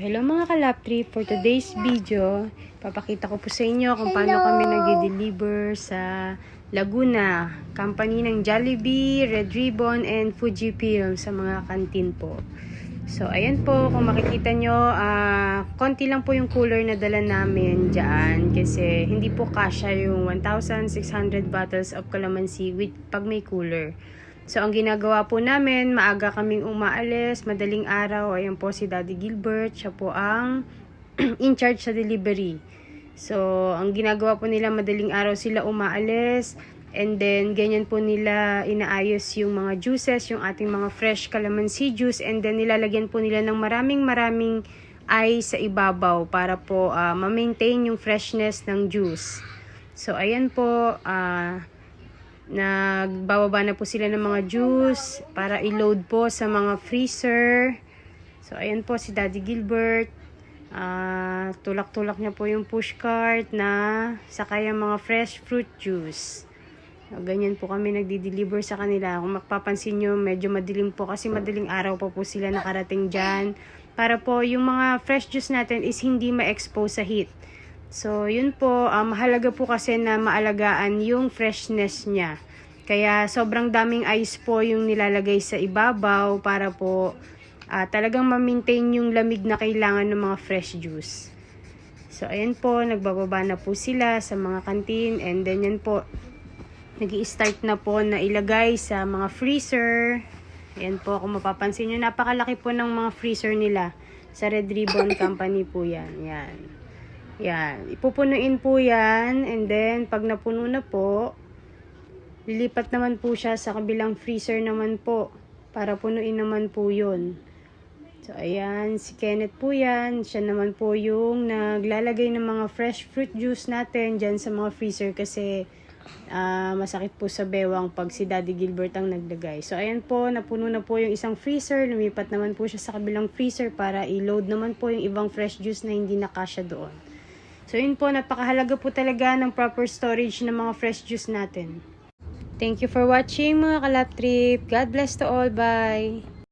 Hello mga kalaptrip, for today's video, papakita ko po sa inyo kung paano kami nag-deliver sa Laguna, company ng Jollibee, Red Ribbon, and Fujifilm sa mga kantin po. So ayan po, kung makikita nyo, konti lang po yung cooler na dala namin dyan kasi hindi po kasya yung 1,600 bottles of calamansi with pag may cooler. So, ang ginagawa po namin, maaga kaming umaalis, madaling araw. Ayan po si Daddy Gilbert, siya po ang in charge sa delivery. So, ang ginagawa po nila, madaling araw sila umaalis. And then, ganyan po nila inaayos yung mga juices, yung ating mga fresh calamansi juice. And then, nilalagyan po nila ng maraming ice sa ibabaw para po ma-maintain yung freshness ng juice. So, ayan po, nagbababa na po sila ng mga juice para i-load po sa mga freezer. So, ayan po si Daddy Gilbert. Tulak-tulak niya po yung pushcart na sakay ang mga fresh fruit juice. So, ganyan po kami nagdi-deliver sa kanila. Kung mapapansin nyo, medyo madilim po kasi madaling araw pa po sila nakarating dyan. Para po yung mga fresh juice natin is hindi ma-expose sa heat. So, yun po, mahalaga po kasi na maalagaan yung freshness niya. Kaya, sobrang daming ice po yung nilalagay sa ibabaw para po talagang ma-maintain yung lamig na kailangan ng mga fresh juice. So, ayan po, nagbababa na po sila sa mga kantin. And then, yan po, nag-i-start na po na ilagay sa mga freezer. Ayan po, kung mapapansin nyo, napakalaki po ng mga freezer nila. Sa Red Ribbon Company po yan. Yan. Yan, ipupunuin po yan, and then pag napuno na po, lilipat naman po siya sa kabilang freezer naman po, para punuin naman po yun. So, ayan, si Kenneth po yan, siya naman po yung naglalagay ng mga fresh fruit juice natin dyan sa mga freezer kasi masakit po sa bewang pag si Daddy Gilbert ang naglagay. So, ayan po, napuno na po yung isang freezer, lumipat naman po siya sa kabilang freezer para i-load naman po yung ibang fresh juice na hindi nakasya doon. So, yun po, napakahalaga po talaga ng proper storage ng mga fresh juice natin. Thank you for watching mga kalap trip. God bless to all. Bye!